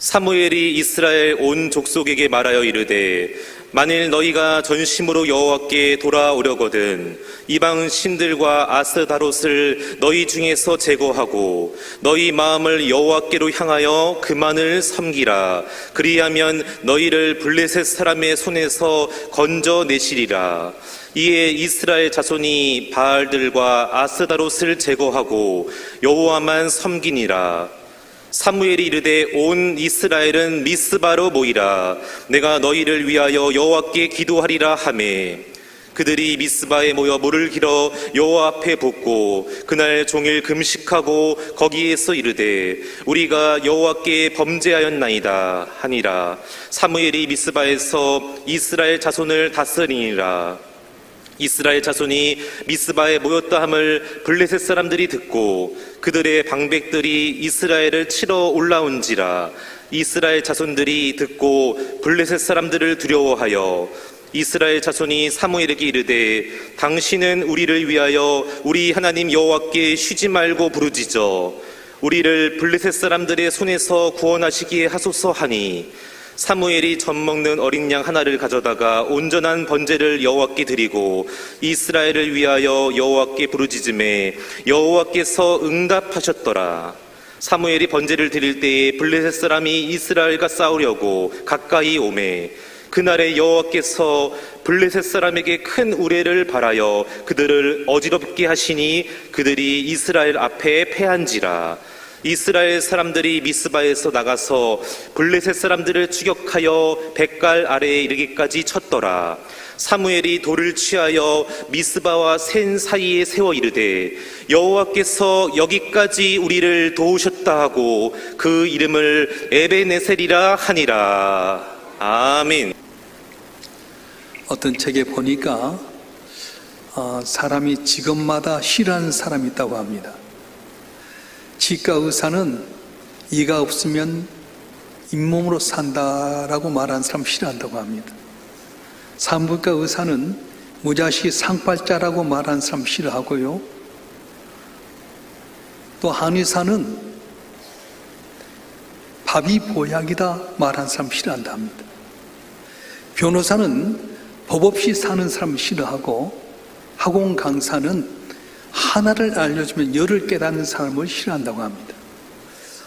사무엘이 이스라엘 온 족속에게 말하여 이르되 만일 너희가 전심으로 여호와께 돌아오려거든 이방 신들과 아스다롯을 너희 중에서 제거하고 너희 마음을 여호와께로 향하여 그만을 섬기라. 그리하면 너희를 블레셋 사람의 손에서 건져내시리라. 이에 이스라엘 자손이 바알들과 아스다롯을 제거하고 여호와만 섬기니라. 사무엘이 이르되 온 이스라엘은 미스바로 모이라. 내가 너희를 위하여 여호와께 기도하리라 하매 그들이 미스바에 모여 물을 길어 여호와 앞에 붓고 그날 종일 금식하고 거기에서 이르되 우리가 여호와께 범죄하였나이다 하니라. 사무엘이 미스바에서 이스라엘 자손을 다스리니라. 이스라엘 자손이 미스바에 모였다 함을 블레셋 사람들이 듣고 그들의 방백들이 이스라엘을 치러 올라온지라. 이스라엘 자손들이 듣고 블레셋 사람들을 두려워하여 이스라엘 자손이 사무엘에게 이르되 당신은 우리를 위하여 우리 하나님 여호와께 쉬지 말고 부르짖어 우리를 블레셋 사람들의 손에서 구원하시기에 하소서 하니 사무엘이 젖 먹는 어린 양 하나를 가져다가 온전한 번제를 여호와께 드리고 이스라엘을 위하여 여호와께 부르짖음에 여호와께서 응답하셨더라. 사무엘이 번제를 드릴 때에 블레셋 사람이 이스라엘과 싸우려고 가까이 오매 그날에 여호와께서 블레셋 사람에게 큰 우레를 발하여 그들을 어지럽게 하시니 그들이 이스라엘 앞에 패한지라. 이스라엘 사람들이 미스바에서 나가서 블레셋 사람들을 추격하여 벳갈 아래에 이르기까지 쳤더라. 사무엘이 돌을 취하여 미스바와 센 사이에 세워 이르되 여호와께서 여기까지 우리를 도우셨다 하고 그 이름을 에베네셀이라 하니라. 아멘. 어떤 책에 보니까 사람이 직업마다 싫어하는 사람이 있다고 합니다. 치과 의사는 이가 없으면 잇몸으로 산다라고 말하는 사람 싫어한다고 합니다. 산부인과 의사는 무자식 상팔자라고 말하는 사람 싫어하고요. 또 한의사는 밥이 보약이다 말하는 사람 싫어한다 합니다. 변호사는 법 없이 사는 사람 싫어하고 학원 강사는 하나를 알려주면 열을 깨닫는 사람을 싫어한다고 합니다.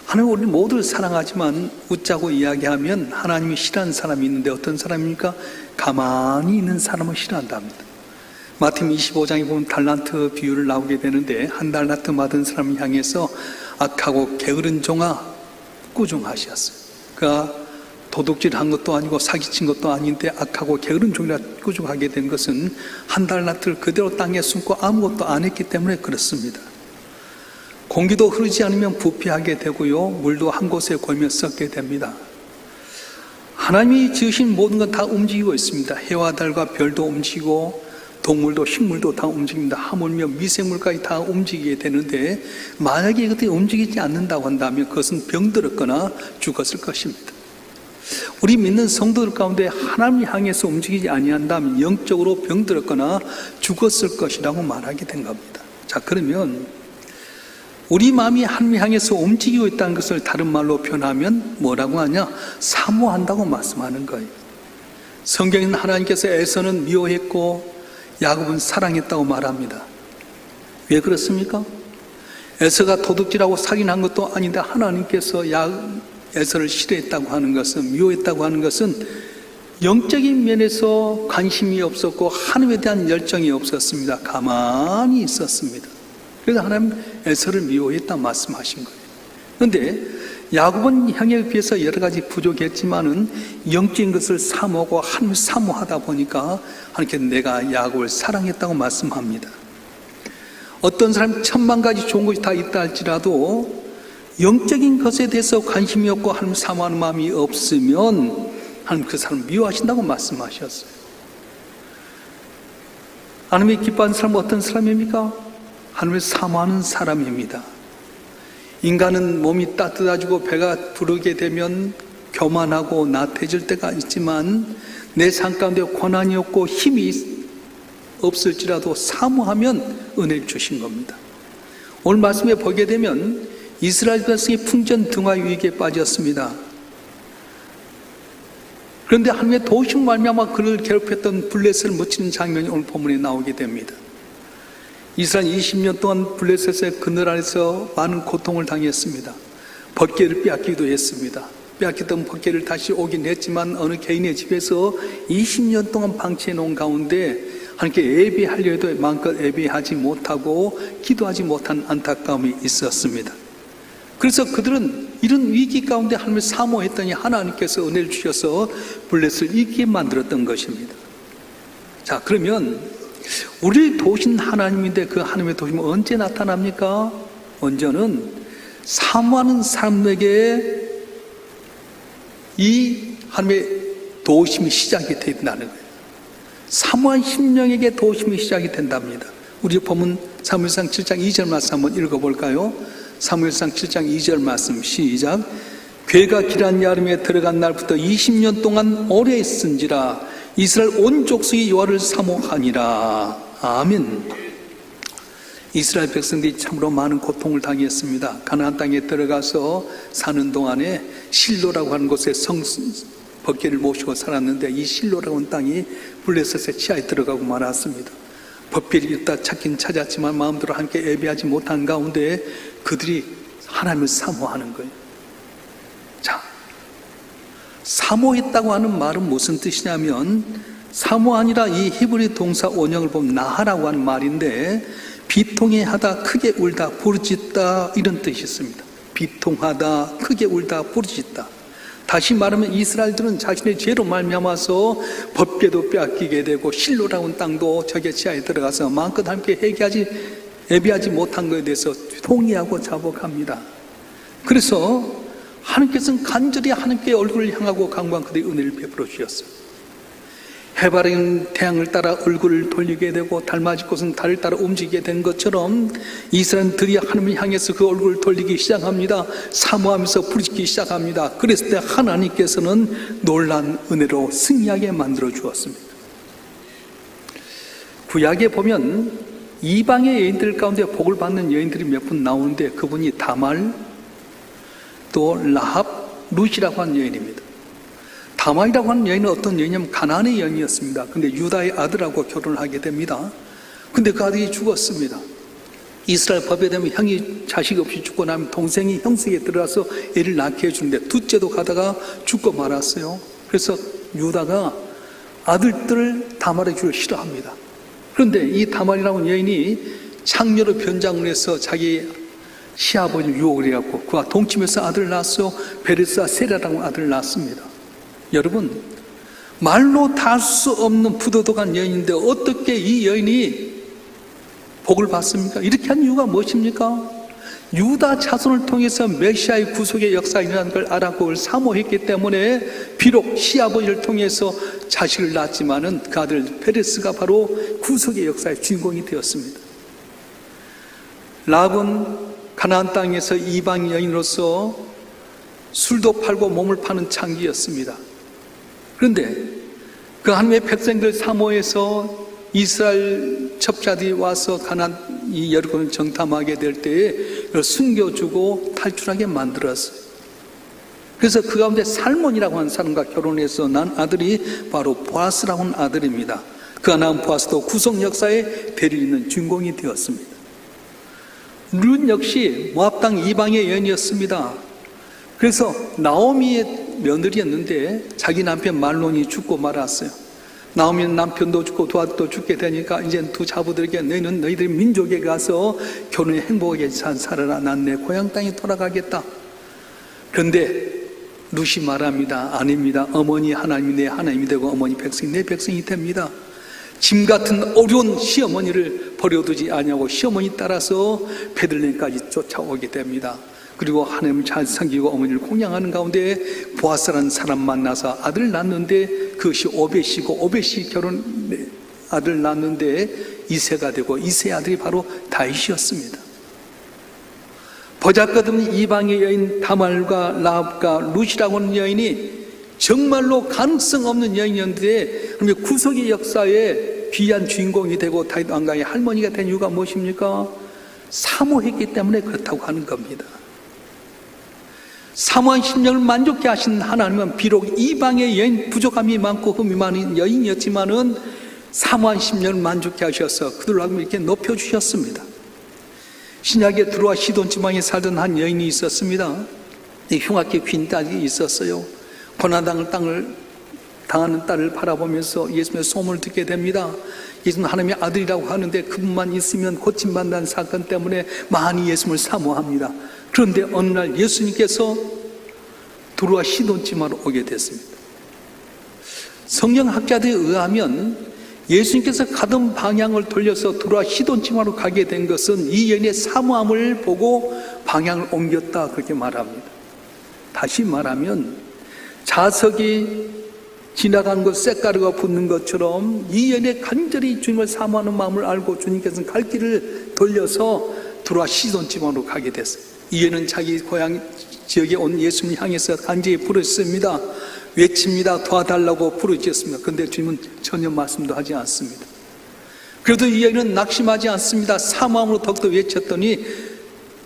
하나님 우리 모두를 사랑하지만 웃자고 이야기하면 하나님이 싫어하는 사람이 있는데 어떤 사람입니까? 가만히 있는 사람을 싫어한다 합니다. 마태복음 25장에 보면 달란트 비유를 나오게 되는데 한 달란트 받은 사람을 향해서 악하고 게으른 종아 꾸중하셨어요. 그러니까 도둑질한 것도 아니고 사기친 것도 아닌데 악하고 게으른 종이라 꾸중하게 된 것은 한 달란트를 그대로 땅에 숨고 아무것도 안 했기 때문에 그렇습니다. 공기도 흐르지 않으면 부패하게 되고요, 물도 한 곳에 고이면 썩게 됩니다. 하나님이 지으신 모든 건 다 움직이고 있습니다. 해와 달과 별도 움직이고 동물도 식물도 다 움직입니다. 하물며 미생물까지 다 움직이게 되는데 만약에 이것들이 움직이지 않는다고 한다면 그것은 병들었거나 죽었을 것입니다. 우리 믿는 성도들 가운데 하나님을 향해서 움직이지 아니한다면 영적으로 병들었거나 죽었을 것이라고 말하게 된 겁니다. 자, 그러면 우리 마음이 하나님을 향해서 움직이고 있다는 것을 다른 말로 표현하면 뭐라고 하냐? 사모한다고 말씀하는 거예요. 성경에는 하나님께서 에서는 미워했고 야곱은 사랑했다고 말합니다. 왜 그렇습니까? 에서가 도둑질하고 사기한 것도 아닌데 하나님께서 에서를 싫어했다고 하는 것은, 미워했다고 하는 것은 영적인 면에서 관심이 없었고 하나님에 대한 열정이 없었습니다. 가만히 있었습니다. 그래서 하나님 에서를 미워했다 말씀하신 거예요. 그런데 야곱은 형에 비해서 여러 가지 부족했지만은 영적인 것을 사모하고 하나님을 사모하다 보니까 하나님께서 내가 야곱을 사랑했다고 말씀합니다. 어떤 사람이 1000만 가지 좋은 것이 다 있다 할지라도 영적인 것에 대해서 관심이 없고 하나님 사모하는 마음이 없으면 하나님 그 사람을 미워하신다고 말씀하셨어요. 하나님이 기뻐하는 사람은 어떤 사람입니까? 하나님을 사모하는 사람입니다. 인간은 몸이 따뜻해지고 배가 부르게 되면 교만하고 나태해질 때가 있지만 내 삶 가운데 고난이 없고 힘이 없을지라도 사모하면 은혜를 주신 겁니다. 오늘 말씀에 보게 되면 이스라엘 백성이 풍전 등화 위기에 빠졌습니다. 그런데 하나님의 도우심 말미암아 그를 괴롭혔던 블레셋을 묻히는 장면이 오늘 본문에 나오게 됩니다. 이스라엘 20년 동안 블레셋의 그늘 아래서 많은 고통을 당했습니다. 벗개를 빼앗기도 했습니다. 빼앗겼던 벗개를 다시 오긴 했지만 어느 개인의 집에서 20년 동안 방치해 놓은 가운데 하나님께 예배하려 해도 마음껏 예배하지 못하고 기도하지 못한 안타까움이 있었습니다. 그래서 그들은 이런 위기 가운데 하나님을 사모했더니 하나님께서 은혜를 주셔서 블레셋을 이기게 만들었던 것입니다. 자, 그러면 우리를 도우신 하나님인데 그 하나님의 도우심은 언제 나타납니까? 언제는 사모하는 사람에게 이 하나님의 도우심이 시작이 된다는 거예요. 사모한 심령에게 도우심이 시작이 된답니다. 우리 본문 사무엘상 7장 2절 말씀 한번 읽어볼까요? 사무엘상 7장 2절 말씀 시작. 괴가 기란 여름에 들어간 날부터 20년 동안 오래 있은지라 이스라엘 온 족속이 여호와를 사모하니라. 아멘. 이스라엘 백성들이 참으로 많은 고통을 당했습니다. 가나안 땅에 들어가서 사는 동안에 실로라고 하는 곳에 벗개를 모시고 살았는데 이 실로라고 하는 땅이 블레셋의 치하에 들어가고 말았습니다. 벗개를 있다 찾긴 찾았지만 마음대로 함께 예배하지 못한 가운데 그들이 하나님을 사모하는 거예요. 자, 사모했다고 하는 말은 무슨 뜻이냐면 사모 아니라 이 히브리 동사 원형을 보면 나하라고 하는 말인데 비통해하다, 크게 울다, 부르짖다 이런 뜻이 있습니다. 비통하다, 크게 울다, 부르짖다. 다시 말하면 이스라엘들은 자신의 죄로 말미암아서 법궤도 빼앗기게 되고 실로라고 하는 땅도 적의 지하에 들어가서 마음껏 함께 예배하지 못한 것에 대해서 통회하고 자복합니다. 그래서 하나님께서는 간절히 하나님께 얼굴을 향하고 강구한 그들의 은혜를 베풀어 주셨어요. 해바라기는 태양을 따라 얼굴을 돌리게 되고 달맞을 곳은 달을 따라 움직이게 된 것처럼 이스라엘들이 하나님을 향해서 그 얼굴을 돌리기 시작합니다. 사모하면서 부르짖기 시작합니다. 그랬을 때 하나님께서는 놀라운 은혜로 승리하게 만들어 주었습니다. 구약에 보면 이방의 여인들 가운데 복을 받는 여인들이 몇 분 나오는데 그분이 다말, 또 라합, 룻이라고 하는 여인입니다. 다말이라고 하는 여인은 어떤 여인이냐면 가나안의 여인이었습니다. 근데 유다의 아들하고 결혼을 하게 됩니다. 근데 그 아들이 죽었습니다. 이스라엘 법에 대면 형이 자식 없이 죽고 나면 동생이 형세에 들어가서 애를 낳게 해주는데 둘째도 가다가 죽고 말았어요. 그래서 유다가 아들들을 다말에게 싫어합니다. 그런데 이 다말이라고 하는 여인이 창녀로 변장을 해서 자기 시아버지를 유혹을 해갖고 그와 동침해서 아들을 낳았어요. 베레스와 세라라고 아들을 낳았습니다. 여러분, 말로 다 할 수 없는 부도덕한 여인인데 어떻게 이 여인이 복을 받습니까? 이렇게 한 이유가 무엇입니까? 유다 자손을 통해서 메시아의 구속의 역사이라는 걸 알았고 그걸 사모했기 때문에 비록 시아버지를 통해서 자식을 낳았지만은 그 아들 페레스가 바로 구속의 역사의 주인공이 되었습니다. 라합은 가나안 땅에서 이방 여인으로서 술도 팔고 몸을 파는 창기였습니다. 그런데 그 하나님의 백성들 사모해서 이스라엘 첩자들이 와서 가나안 이 여리고를 정탐하게 될 때에 숨겨주고 탈출하게 만들었어요. 그래서 그 가운데 살몬이라고 하는 사람과 결혼해서 난 아들이 바로 보아스라고 하는 아들입니다. 그가 낳은 보아스도 구속 역사에 대리 있는 주인공이 되었습니다. 룻 역시 모압 땅 이방의 여인이었습니다. 그래서 나오미의 며느리였는데 자기 남편 말론이 죽고 말았어요. 나오미는 남편도 죽고 두 아들도 죽게 되니까 이제 두 자부들에게 너희는 너희들의 민족에 가서 결혼에 행복하게 살아라. 난 내 고향 땅에 돌아가겠다. 그런데 룻이 말합니다. 아닙니다. 어머니 하나님이 내 하나님이 되고 어머니 백성이 내 백성이 됩니다. 짐 같은 어려운 시어머니를 버려두지 아니하고 시어머니 따라서 베들레헴까지 쫓아오게 됩니다. 그리고 하나님을 잘 섬기고 어머니를 공양하는 가운데 보아스라는 사람 만나서 아들을 낳는데 그것이 오벳이고 오벳이 아들을 낳는데 이세가 되고 이세의 아들이 바로 다윗이었습니다. 보잘것없는 이방의 여인 다말과 라합과 룻이라고 하는 여인이 정말로 가능성 없는 여인이었는데 구속의 역사에 귀한 주인공이 되고 다윗 왕가의 할머니가 된 이유가 무엇입니까? 사모했기 때문에 그렇다고 하는 겁니다. 사모한 심령을 만족케 하신 하나님은 비록 이방의 여인, 부족함이 많고 흠이 많은 여인이었지만은 사모한 심령을 만족케 하셔서 그들을 하고 이렇게 높여주셨습니다. 신약에 들어와 시돈 지방에 살던 한 여인이 있었습니다. 흉악의 귀인 딸이 있었어요. 고난당을 당하는 딸을 바라보면서 예수님의 소문을 듣게 됩니다. 예수님은 하나님의 아들이라고 하는데 그분만 있으면 고침받는다는 사건 때문에 많이 예수님을 사모합니다. 그런데 어느 날 예수님께서 두루와 시돈 지방으로 오게 됐습니다. 성경학자들에 의하면 예수님께서 가던 방향을 돌려서 두루와 시돈 지방으로 가게 된 것은 이 여인의 사모함을 보고 방향을 옮겼다, 그렇게 말합니다. 다시 말하면 자석이 지나간 곳 쇳가루가 붙는 것처럼 이 여인의 간절히 주님을 사모하는 마음을 알고 주님께서는 갈 길을 돌려서 두루와 시돈 지방으로 가게 됐어요. 이 여인은 자기 고향 지역에 온 예수님 향해서 간절히 부르셨습니다. 외칩니다. 도와달라고 부르짖었습니다. 그런데 주님은 전혀 말씀도 하지 않습니다. 그래도 이 여인은 낙심하지 않습니다. 사모함으로 더욱더 외쳤더니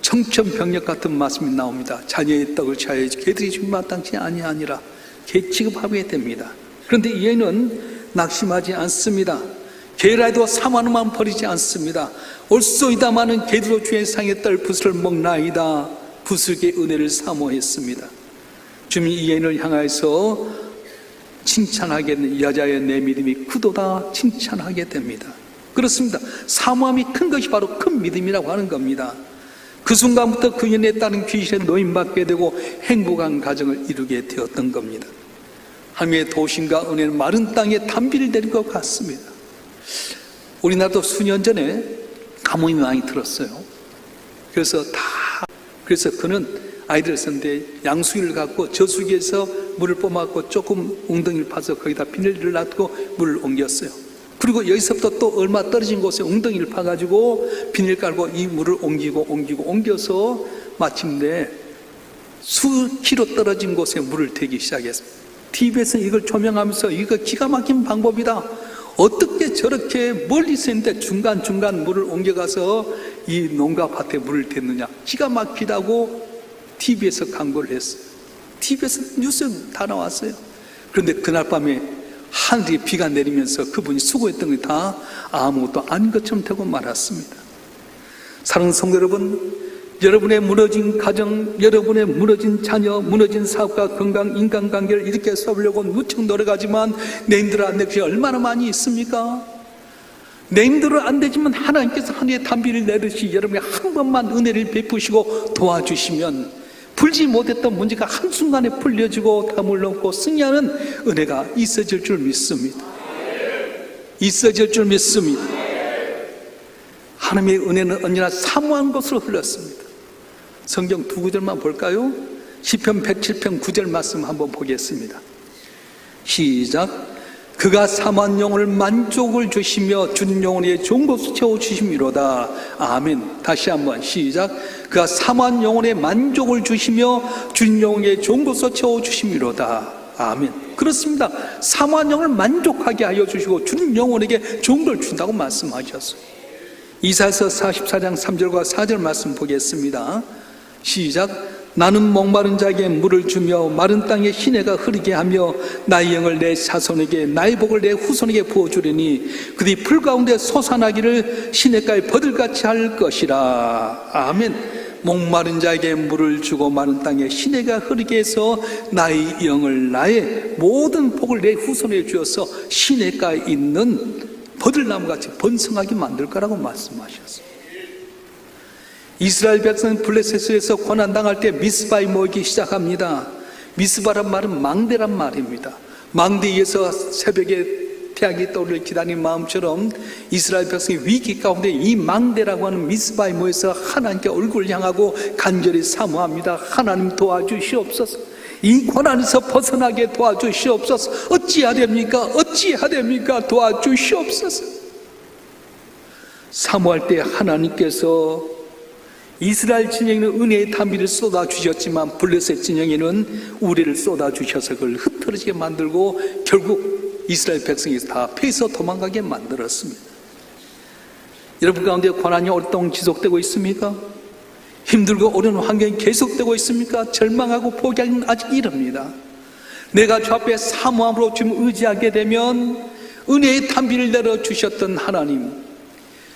청천벽력 같은 말씀이 나옵니다. 자녀의 떡을 취하여야지 개들이 주님 마땅치 아니하니라. 개 취급하게 됩니다. 그런데 이 여인은 낙심하지 않습니다. 개라도 사모하는 마음 버리지 않습니다. 올소이다마는 개들도 주의 상의 떨 붓을 먹나이다. 붓을게 은혜를 사모했습니다. 주님이 이 여인을 향하여서 칭찬하게, 여자의 내 믿음이 크도다 칭찬하게 됩니다. 그렇습니다. 사모함이 큰 것이 바로 큰 믿음이라고 하는 겁니다. 그 순간부터 그 여인에 따른 귀신에 노임받게 되고 행복한 가정을 이루게 되었던 겁니다. 하나님의 도심과 은혜는 마른 땅에 단비를 내린 것 같습니다. 우리나라도 수년 전에 가뭄이 많이 들었어요. 그래서 그는 아이들을 썼는데 양수기를 갖고 저수기에서 물을 뿜어갖고 조금 웅덩이를 파서 거기다 비닐을 놔두고 물을 옮겼어요. 그리고 여기서부터 또 얼마 떨어진 곳에 웅덩이를 파가지고 비닐 깔고 이 물을 옮겨서 마침내 수키로 떨어진 곳에 물을 대기 시작했습니다. TV에서는 이걸 조명하면서 이거 기가 막힌 방법이다. 어떻게 저렇게 멀리서 있는데 중간중간 물을 옮겨가서 이 농가 밭에 물을 댔느냐. 기가 막히다고 TV에서 광고를 했어요. TV에서 뉴스에 다 나왔어요. 그런데 그날 밤에 하늘이 비가 내리면서 그분이 수고했던 게 다 아무것도 아닌 것처럼 되고 말았습니다. 사랑하는 성도 여러분, 여러분의 무너진 가정, 여러분의 무너진 자녀, 무너진 사업과 건강, 인간관계를 이렇게 세우려고 무척 노력하지만 내 힘대로 안 되는 것이 얼마나 많이 있습니까? 내 힘대로 안 되지만 하나님께서 하늘의 단비를 내듯이 여러분이 한 번만 은혜를 베푸시고 도와주시면 풀지 못했던 문제가 한순간에 풀려지고 담을 넘고 승리하는 은혜가 있어질 줄 믿습니다. 있어질 줄 믿습니다. 하나님의 은혜는 언제나 사모한 것으로 흘렀습니다. 성경 두 구절만 볼까요? 시편 107편 9절 말씀 한번 보겠습니다. 시작. 그가 사모한 영혼을 만족을 주시며 준 영혼의 좋은 곳을 채워주심이로다. 아멘. 다시 한번 시작. 그가 사모한 영혼의 만족을 주시며 준 영혼의 좋은 곳을 채워주심이로다. 아멘. 그렇습니다. 사모한 영혼을 만족하게 하여 주시고 준 영혼에게 좋은 걸 준다고 말씀하셨어요. 이사야서 44장 3절과 4절 말씀 보겠습니다. 시작. 나는 목마른 자에게 물을 주며 마른 땅에 시내가 흐르게 하며 나의 영을 내 자손에게 나의 복을 내 후손에게 부어주리니 그들이 풀 가운데 솟아나기를 시내가에 버들같이 할 것이라. 아멘. 목마른 자에게 물을 주고 마른 땅에 시내가 흐르게 해서 나의 영을 나의 모든 복을 내 후손에게 주어서 시내가에 있는 버들나무같이 번성하게 만들 거라고 말씀하셨어요. 이스라엘 백성은 블레셋에서 고난당할 때 미스바에 모이기 시작합니다. 미스바란 말은 망대란 말입니다. 망대에 의해서 새벽에 태양이 떠오를 기다리는 마음처럼 이스라엘 백성이 위기 가운데 이 망대라고 하는 미스바에 모여서 하나님께 얼굴을 향하고 간절히 사모합니다. 하나님 도와주시옵소서. 이 고난에서 벗어나게 도와주시옵소서. 어찌해야 됩니까? 어찌해야 됩니까? 도와주시옵소서. 사모할 때 하나님께서 이스라엘 진영에는 은혜의 단비를 쏟아주셨지만 블레셋 진영에는 우레를 쏟아주셔서 그걸 흩어지게 만들고 결국 이스라엘 백성이 다 패서 도망가게 만들었습니다. 여러분 가운데 고난이 오랫동안 지속되고 있습니까? 힘들고 어려운 환경이 계속되고 있습니까? 절망하고 포기하기는 아직 이릅니다. 내가 주 앞에 사모함으로 주님을 의지하게 되면 은혜의 담비를 내려주셨던 하나님,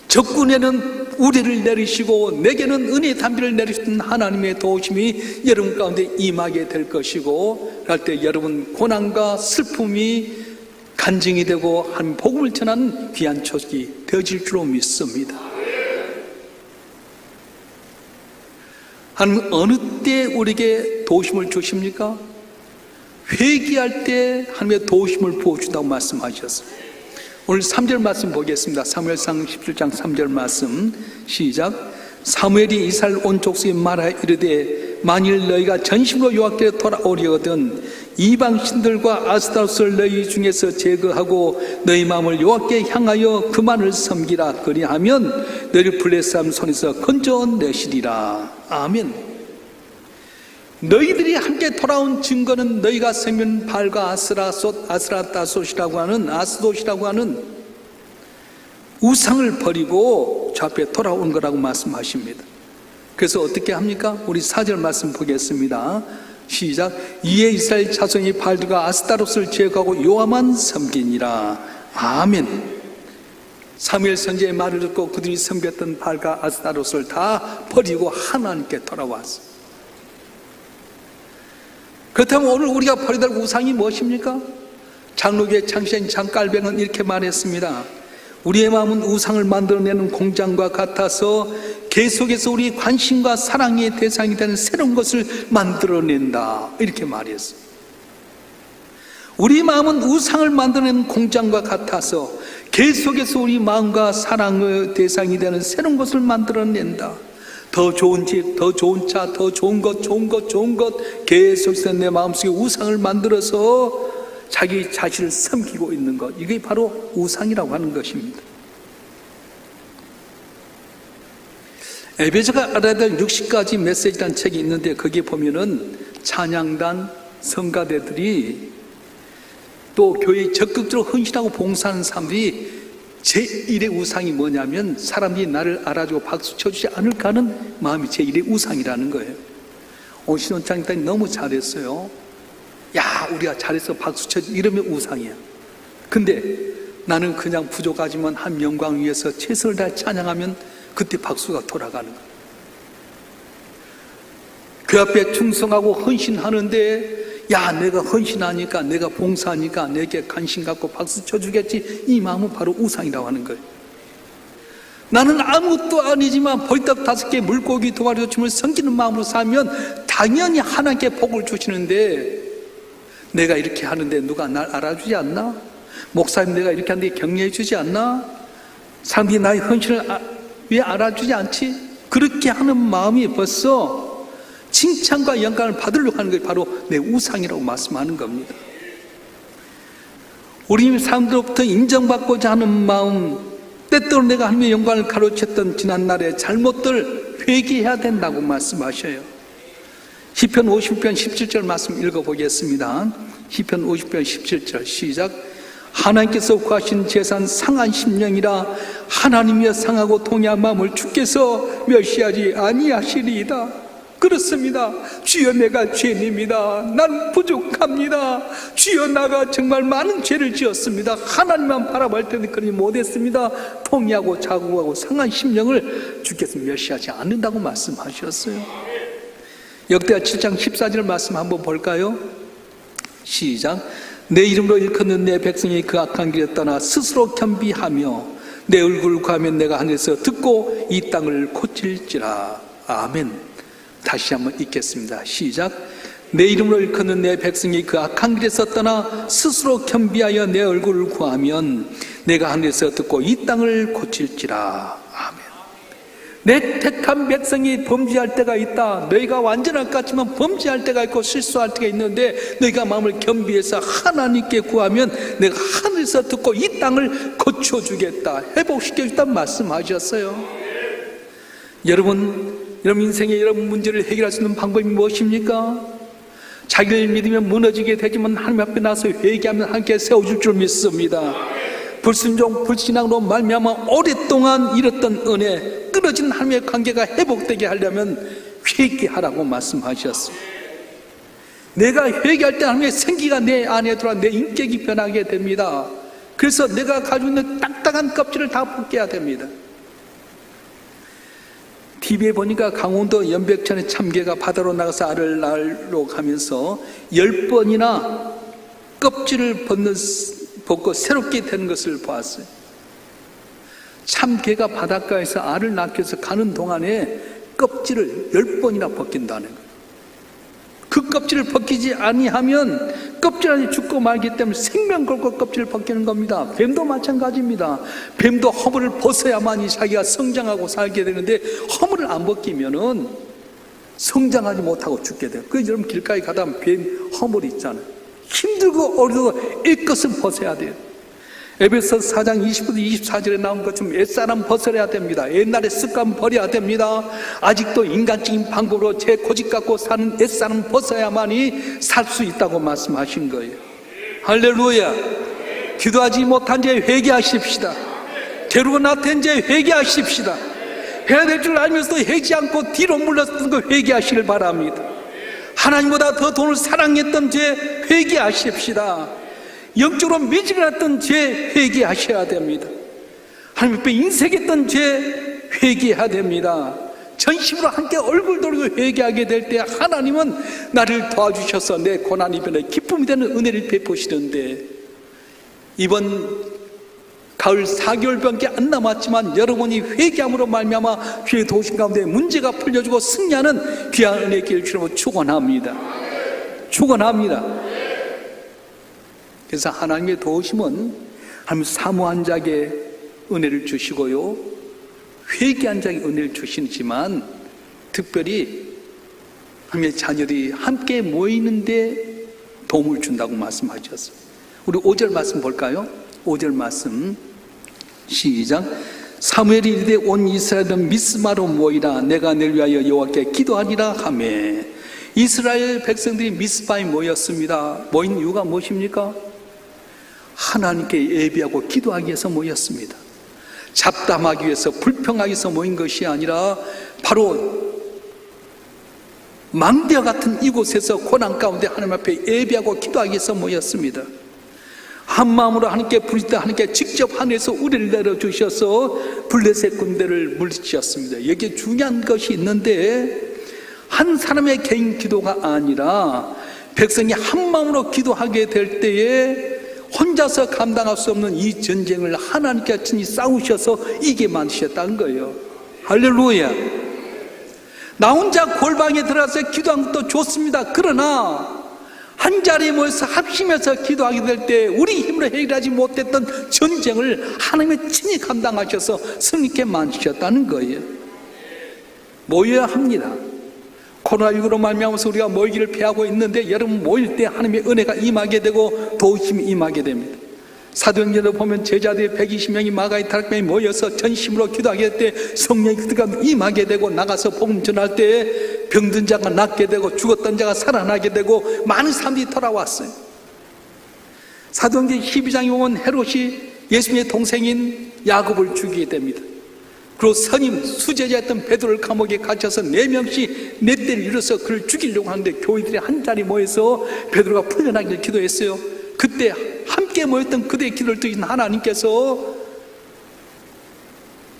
적군에는 우리를 내리시고 내게는 은혜의 담비를 내리셨던 하나님의 도우심이 여러분 가운데 임하게 될 것이고, 그럴 때 여러분 고난과 슬픔이 간증이 되고 한 복음을 전하는 귀한 초식이 되어질 줄로 믿습니다. 하나님 어느 때 우리에게 도우심을 주십니까? 회개할 때 하나님의 도우심을 부어준다고 말씀하셨습니다. 오늘 3절 말씀 보겠습니다. 사무엘상 17장 3절 말씀 시작. 사무엘이 이스라엘 온 족속에 말하여 이르되 만일 너희가 전심으로 여호와께 돌아오려거든 이방 신들과 아스타롯을 너희 중에서 제거하고 너희 마음을 여호와께 향하여 그만을 섬기라. 그리하면 너희를 블레셋 사람 손에서 건져내시리라. 아멘. 너희들이 함께 돌아온 증거는 너희가 섬기는 발과 아스라따솥이라고 하는 아스돗이라고 하는 우상을 버리고 주 앞에 돌아온 거라고 말씀하십니다. 그래서 어떻게 합니까? 우리 4절 말씀 보겠습니다. 시작. 이에 이스라엘 자손이 발들과 아스타롯을 제거하고 여호와만 섬기니라. 아멘. 사무엘 선지의 말을 듣고 그들이 섬겼던 발과 아스타롯을 다 버리고 하나님께 돌아왔습니다. 그렇다면 오늘 우리가 버려야 될 우상이 무엇입니까? 장로교의 창시인 장깔뱅은 이렇게 말했습니다. 우리의 마음은 우상을 만들어내는 공장과 같아서 계속해서 우리 관심과 사랑의 대상이 되는 새로운 것을 만들어낸다. 이렇게 말했어요. 우리 마음은 우상을 만들어내는 공장과 같아서 계속해서 우리 마음과 사랑의 대상이 되는 새로운 것을 만들어낸다. 더 좋은 집, 더 좋은 차, 더 좋은 것 계속해서 내 마음속에 우상을 만들어서 자기 자신을 섬기고 있는 것, 이게 바로 우상이라고 하는 것입니다. 에베소가 알아야 될 60가지 메시지라는 책이 있는데 거기에 보면은 찬양단, 성가대들이 또 교회에 적극적으로 헌신하고 봉사하는 사람들이 제1의 우상이 뭐냐면 사람들이 나를 알아주고 박수 쳐주지 않을까 하는 마음이 제1의 우상이라는 거예요. 오늘 신원장님이 너무 잘했어요. 야, 우리가 잘해서 박수 쳐주지, 이러면 우상이야. 근데 나는 그냥 부족하지만 한 영광을 위해서 최선을 다해 찬양하면 그때 박수가 돌아가는 거예요. 그 앞에 충성하고 헌신하는데 야, 내가 헌신하니까, 내가 봉사하니까 내게 관심 갖고 박수 쳐주겠지, 이 마음은 바로 우상이라고 하는 거예요. 나는 아무것도 아니지만 벌떡 5개 물고기 두 마리 주님을 섬기는 마음으로 살면 당연히 하나님께 복을 주시는데, 내가 이렇게 하는데 누가 날 알아주지 않나? 목사님 내가 이렇게 하는데 격려해 주지 않나? 사람들이 나의 헌신을 왜 알아주지 않지? 그렇게 하는 마음이 벌써 칭찬과 영광을 받으려고 하는 것이 바로 내 우상이라고 말씀하는 겁니다. 우리 사람들로부터 인정받고자 하는 마음, 때때로 내가 하나님의 영광을 가로챘던 지난날의 잘못들 회개해야 된다고 말씀하셔요. 시편 50편 17절 말씀 읽어보겠습니다. 시편 50편 17절 시작. 하나님께서 구하신 재산 상한 심령이라 하나님이여 상하고 통해한 마음을 주께서 멸시하지 아니하시리이다. 그렇습니다. 주여 내가 죄인입니다. 난 부족합니다. 주여 나가 정말 많은 죄를 지었습니다. 하나님만 바라볼 때는 그러지 못했습니다. 통해하고 자국하고 상한 심령을 주께서 멸시하지 않는다고 말씀하셨어요. 역대하 7장 14절 말씀 한번 볼까요? 시작. 내 이름으로 일컫는 내 백성이 그 악한 길에 떠나 스스로 겸비하며 내 얼굴을 구하면 내가 하늘에서 듣고 이 땅을 고칠지라. 아멘. 다시 한번 읽겠습니다. 시작. 내 이름으로 일컫는 내 백성이 그 악한 길에서 떠나 스스로 겸비하여 내 얼굴을 구하면 내가 하늘에서 듣고 이 땅을 고칠지라. 아멘. 내 택한 백성이 범죄할 때가 있다. 너희가 완전할 것 같지만 범죄할 때가 있고 실수할 때가 있는데 너희가 마음을 겸비해서 하나님께 구하면 내가 하늘에서 듣고 이 땅을 고쳐주겠다, 회복시켜주겠다 말씀하셨어요. 여러분 인생의 여러분 문제를 해결할 수 있는 방법이 무엇입니까? 자기를 믿으면 무너지게 되지만 하나님 앞에 나서 회개하면 함께 세워줄 줄 믿습니다. 불순종, 불신앙으로 말미암아 오랫동안 잃었던 은혜, 끊어진 하나님의 관계가 회복되게 하려면 회개하라고 말씀하셨습니다. 내가 회개할 때 하나님의 생기가 내 안에 들어와 내 인격이 변하게 됩니다. 그래서 내가 가지고 있는 딱딱한 껍질을 다 벗겨야 됩니다. TV에 보니까 강원도 연백천에 참개가 바다로 나가서 알을 낳으러 가면서 10번이나 껍질을 벗고 새롭게 되는 것을 보았어요. 참개가 바닷가에서 알을 낳기 위해서 가는 동안에 껍질을 10번이나 벗긴다는 거예요. 그 껍질을 벗기지 아니하면 껍질 안에 죽고 말기 때문에 생명 걸고 껍질을 벗기는 겁니다. 뱀도 마찬가지입니다. 뱀도 허물을 벗어야만이 자기가 성장하고 살게 되는데 허물을 안 벗기면은 성장하지 못하고 죽게 돼요. 그 여러분 길가에 가다 보면 뱀 허물이 있잖아요. 힘들고 어려도 이것은 벗어야 돼요. 에베소 4장 20부터 24절에 나온 것처럼 옛사람 벗어야 됩니다. 옛날의 습관 버려야 됩니다. 아직도 인간적인 방법으로 제 고집 갖고 사는 옛사람 벗어야만이 살 수 있다고 말씀하신 거예요. 할렐루야. 기도하지 못한 죄 회개하십시다. 게으르고 나태한 죄 회개하십시다. 해야 될 줄 알면서도 해지 않고 뒤로 물러서는 거 회개하시길 바랍니다. 하나님보다 더 돈을 사랑했던 죄 회개하십시다. 영적으로 미진했던 죄 회개하셔야 됩니다. 하나님 앞에 인색했던 죄 회개해야 됩니다. 전심으로 함께 얼굴 돌리고 회개하게 될 때 하나님은 나를 도와주셔서 내 고난 이변에 기쁨이 되는 은혜를 베푸시는데, 이번 가을 4개월밖에 안 남았지만 여러분이 회개함으로 말미암아 죄의 도심 가운데 문제가 풀려지고 승리하는 귀한 은혜의 길을 주님으로 축원합니다. 축원합니다. 그래서 하나님의 도우심은 하나님 사모한 자에게 은혜를 주시고요, 회개한 자에게 은혜를 주시지만 특별히 하나님의 자녀들이 함께 모이는데 도움을 준다고 말씀하셨어요. 우리 5절 말씀 볼까요? 5절 말씀 시작. 사무엘이 이르되 온 이스라엘은 미스마로 모이라. 내가 너를 위하여 여호와께 기도하리라 하매. 이스라엘 백성들이 미스바에 모였습니다. 모인 이유가 무엇입니까? 하나님께 예배하고 기도하기 위해서 모였습니다. 잡담하기 위해서, 불평하기 위해서 모인 것이 아니라 바로 망대와 같은 이곳에서 고난 가운데 하나님 앞에 예배하고 기도하기 위해서 모였습니다. 한 마음으로 하나님께 부르짖다 하나님께 직접 하늘에서 우리를 내려주셔서 블레셋 군대를 물리치셨습니다. 여기에 중요한 것이 있는데, 한 사람의 개인 기도가 아니라 백성이 한 마음으로 기도하게 될 때에 혼자서 감당할 수 없는 이 전쟁을 하나님께 친히 싸우셔서 이기게 만드셨다는 거예요. 할렐루야. 나 혼자 골방에 들어가서 기도하는 것도 좋습니다. 그러나 한 자리에 모여서 합심해서 기도하게 될 때 우리 힘으로 해결하지 못했던 전쟁을 하나님이 친히 감당하셔서 승리케 만드셨다는 거예요. 모여야 합니다. 코로나19로 말미암아서 우리가 모이기를 피하고 있는데, 여러분 모일 때 하나님의 은혜가 임하게 되고 도우심이 임하게 됩니다. 사도행전을 보면 제자들이 120명이 마가의 다락방에 모여서 전심으로 기도하게 될 때 성령이 그들과 임하게 되고, 나가서 복음 전할 때 병든 자가 낫게 되고 죽었던 자가 살아나게 되고 많은 사람들이 돌아왔어요. 사도행전 12장에 보면 헤롯이 예수님의 동생인 야곱을 죽이게 됩니다. 그리고 선임 수제자였던 베드로를 감옥에 갇혀서 4명씩 네 대를 이뤄서 그를 죽이려고 하는데 교회들이 한 자리 모여서 베드로가 풀려나기를 기도했어요. 그때 함께 모였던 그들의 기도를 듣는 하나님께서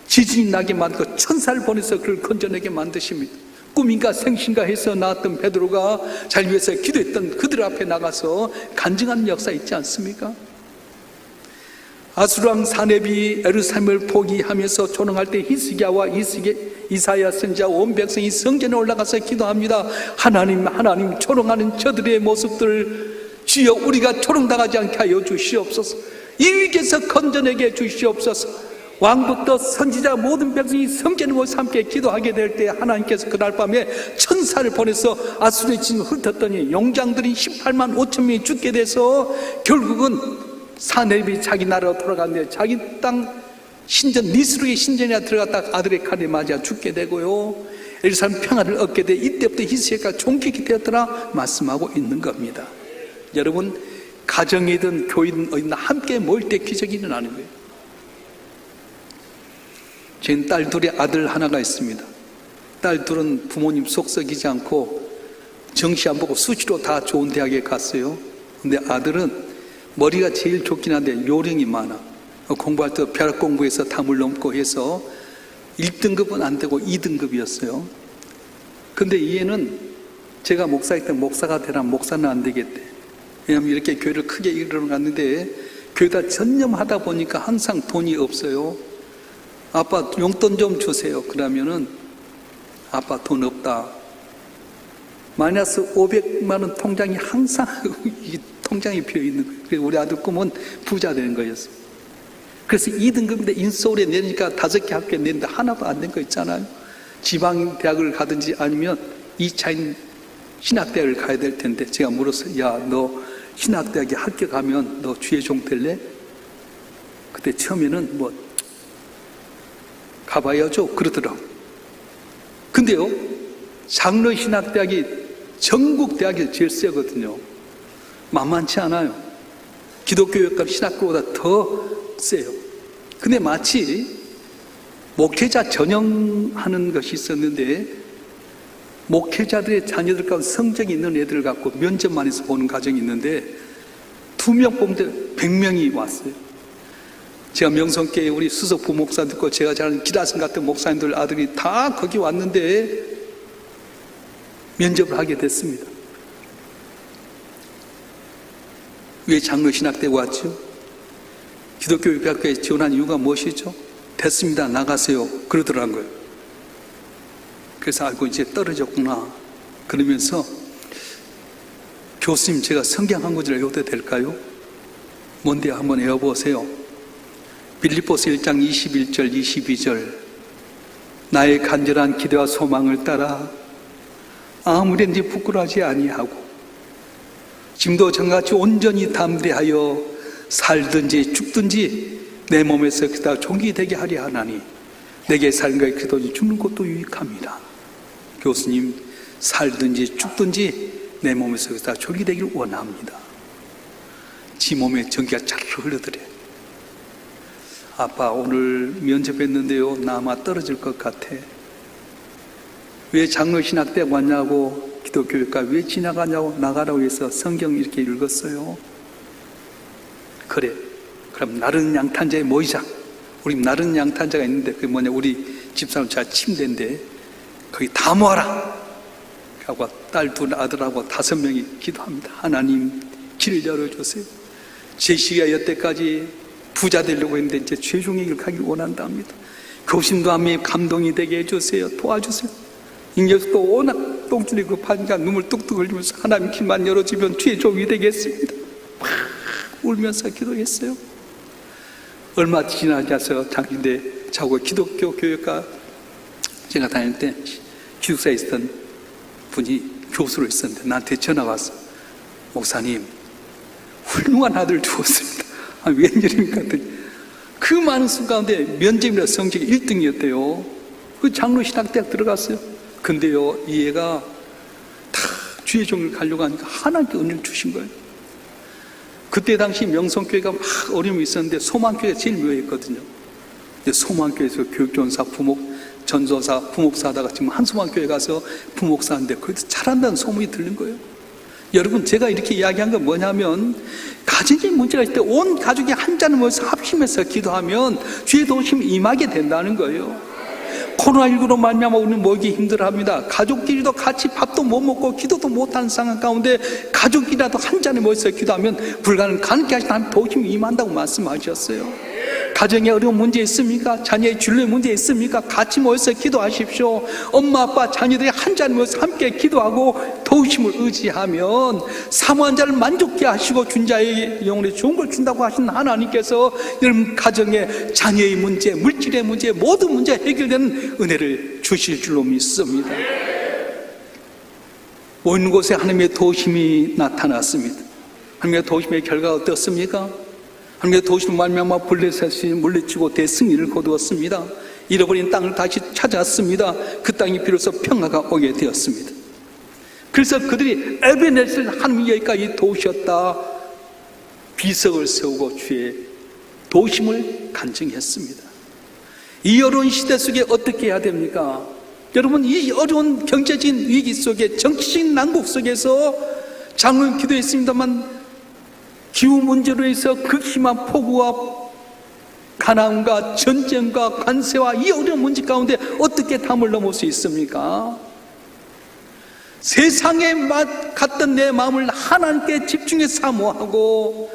지진이 나게 만들고 천사를 보내서 그를 건져내게 만드십니다. 꿈인가 생신가 해서 나왔던 베드로가 잘 위해서 기도했던 그들 앞에 나가서 간증하는 역사 있지 않습니까? 아수르왕 사렙이 예루살렘을 포기하면서 조롱할 때 히스기야와 이사야 선지자 온 백성이 성전에 올라가서 기도합니다. 하나님, 하나님, 조롱하는 저들의 모습들을 주여 우리가 조롱당하지 않게 하여 주시옵소서. 이 위기에서 건져내게 주시옵소서. 왕부터 선지자 모든 백성이 성전에 모여서 함께 기도하게 될 때 하나님께서 그날 밤에 천사를 보내서 아수르의 진을 흩었더니 용장들이 18만 5천 명이 죽게 돼서 결국은 사렙이 자기 나라로 돌아갔는데 자기 땅 신전 니스루의 신전에 들어갔다가 아들의 칼에 맞아 죽게 되고요, 예루살렘 평화를 얻게 돼 이때부터 히스기야가 종기게 되었더라 말씀하고 있는 겁니다. 여러분, 가정이든 교회든 어디든 함께 모일 때 기적이 일어나는 거예요. 제 딸 둘이 아들 하나가 있습니다. 딸 둘은 부모님 속 썩이지 않고 정시 안 보고 수시로 다 좋은 대학에 갔어요. 근데 아들은 머리가 제일 좋긴 한데 요령이 많아. 공부할 때 벼락 공부해서 담을 넘고 해서 1등급은 안 되고 2등급이었어요. 근데 얘는 제가 목사일 때 목사가 되라, 목사는 안 되겠대. 왜냐하면 이렇게 교회를 크게 이끌어갔는데 교회다 전념하다 보니까 항상 돈이 없어요. 아빠 용돈 좀 주세요. 그러면은 아빠 돈 없다. 마이너스 500만 원 통장이 항상 이 통장이 비어 있는 거예요. 그래서 우리 아들 꿈은 부자 되는 거였어요. 그래서 2등급인데 인서울에 내니까 5개 학교에 내는데 하나도 안 된 거 있잖아요. 지방 대학을 가든지 아니면 2차인 신학대학을 가야 될 텐데 제가 물었어요. 야, 너 신학대학에 합격하면 너 주의 종 될래? 그때 처음에는 뭐 가봐야죠 그러더라고. 근데요, 장로신학대학이 전국 대학에서 제일 세거든요. 만만치 않아요. 기독교육과 신학교보다 더 세요. 근데 마치 목회자 전형하는 것이 있었는데 목회자들의 자녀들 가운데 성적이 있는 애들 갖고 면접만 해서 보는 과정이 있는데 2명 뽑는데 100명이 왔어요. 제가 명성교회 우리 수석 부목사 듣고 제가 잘 아는 기다선 같은 목사님들 아들이 다 거기 왔는데 면접을 하게 됐습니다. 왜 장로신학대에 왔죠? 기독교육학교에 지원한 이유가 무엇이죠? 됐습니다. 나가세요. 그러더라고요. 그래서 알고 이제 떨어졌구나. 그러면서 교수님 제가 성경 한 구절 외워도 될까요? 뭔데 한번 외워보세요. 빌립보서 1장 21절 22절 나의 간절한 기대와 소망을 따라 아무든지 부끄러워하지 아니하고 지금도 전같이 온전히 담대하여 살든지 죽든지 내 몸에서 그다 종이 되게 하려 하나니 내게 삶과 기도니 죽는 것도 유익합니다. 교수님 살든지 죽든지 내 몸에서 그다 종이 되기를 원합니다. 지 몸에 전기가 잘 흘러들어요. 아빠 오늘 면접했는데요 나 아마 떨어질 것 같아. 왜 장로신학대학 왔냐고 기독교육과 왜 지나가냐고 나가라고 해서 성경 이렇게 읽었어요. 그래 그럼 나른 양탄자에 모이자. 우리 나른 양탄자가 있는데 그게 뭐냐 우리 집사람 자 침대인데 거기 다 모아라 하고 딸 둘 아들하고 5명이 기도합니다. 하나님 길을 열어주세요. 제 시기가 여태까지 부자 되려고 했는데 이제 최종의 길 가길 원한답니다. 교심도 하며 감동이 되게 해주세요. 도와주세요. 인격도 워낙 똥줄이 급하니까 눈물 뚝뚝 흘리면서 하나님 길만 열어주면 주의 종이 되겠습니다. 막 울면서 기도했어요. 얼마 지나지 않아서 장인데 자고 기독교 교육과 제가 다닐 때 기숙사에 있었던 분이 교수로 있었는데 나한테 전화 왔어. 목사님 훌륭한 아들 주었습니다. 아, 웬일입니까? 그 많은 수 가운데 면접이나 성적이 1등이었대요. 그 장로신학대학 들어갔어요. 근데요, 이 애가 다 주의 종을 가려고 하니까 하나님께 은혜를 주신 거예요. 그때 당시 명성교회가 막 어려움이 있었는데 소망교회가 제일 묘했거든요. 근데 소망교회에서 교육전사, 전도사, 부목사 하다가 지금 한소망교회 가서 부목사인데 거기서 잘한다는 소문이 들린 거예요. 여러분 제가 이렇게 이야기한 건 뭐냐면 가정에 문제가 있을 때 온 가족이 한 잔을 모여서 합심해서 기도하면 주의 도우심이 임하게 된다는 거예요. 코로나19로 말미암아 우리는 모이기 힘들어합니다. 가족끼리도 같이 밥도 못 먹고 기도도 못하는 상황 가운데 가족끼리라도 한 잔에 모여서 기도하면 불가능 가능케 하신 하나님 도우심이 임한다고 말씀하셨어요. 가정에 어려운 문제 있습니까? 자녀의 진로의 문제 있습니까? 같이 모여서 기도하십시오. 엄마 아빠 자녀들이 한 자리에 모여서 함께 기도하고 도우심을 의지하면 사모한 자를 만족케 하시고 준 자의 영혼에 좋은 걸 준다고 하신 하나님께서 여러분 가정의 자녀의 문제, 물질의 문제, 모든 문제 해결되는 은혜를 주실 줄로 믿습니다. 모이는 곳에 하나님의 도우심이 나타났습니다. 하나님의 도우심의 결과가 어떻습니까? 하나님의 도우심을 말미암아 블레셋이 물리치고 대승리를 거두었습니다. 잃어버린 땅을 다시 찾았습니다. 그 땅이 비로소 평화가 오게 되었습니다. 그래서 그들이 에베네셀 하나님이 여기까지 도우셨다. 비석을 세우고 주의 도우심을 간증했습니다. 이 어려운 시대 속에 어떻게 해야 됩니까? 여러분, 이 어려운 경제적인 위기 속에, 정치적인 난국 속에서 장로님 기도했습니다만 기후 문제로 해서 극심한 폭우와 가난과 전쟁과 관세와 이 어려운 문제 가운데 어떻게 담을 넘을 수 있습니까? 세상에 갔던 내 마음을 하나님께 집중해 사모하고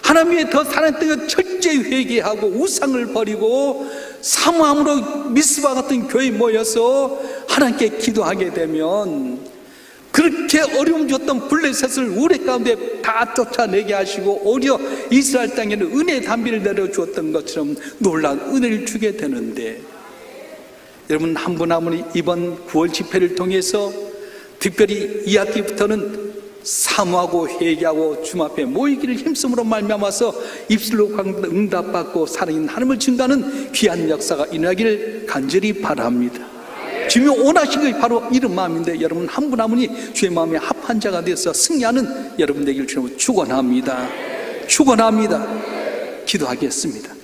하나님의 더 사랑했던 철저히 회개하고 우상을 버리고 사모함으로 미스바 같은 교회에 모여서 하나님께 기도하게 되면 그렇게 어려움 줬던 블레셋을 우리 가운데 다 쫓아내게 하시고 오히려 이스라엘 땅에는 은혜의 단비를 내려주었던 것처럼 놀라운 은혜를 주게 되는데, 여러분 한 분 한 분이 이번 9월 집회를 통해서 특별히 2학기부터는 사모하고 회개하고 주님 앞에 모이기를 힘쓰므로 말미암아서 입술로 응답받고 살아있는 하나님을 증거하는 귀한 역사가 일어나기를 간절히 바랍니다. 주님이 원하신 것이 바로 이런 마음인데, 여러분 한 분 한 분이 주의 마음에 합한 자가 되어서 승리하는 여러분 되기를 주님으로 축원합니다. 축원합니다. 기도하겠습니다.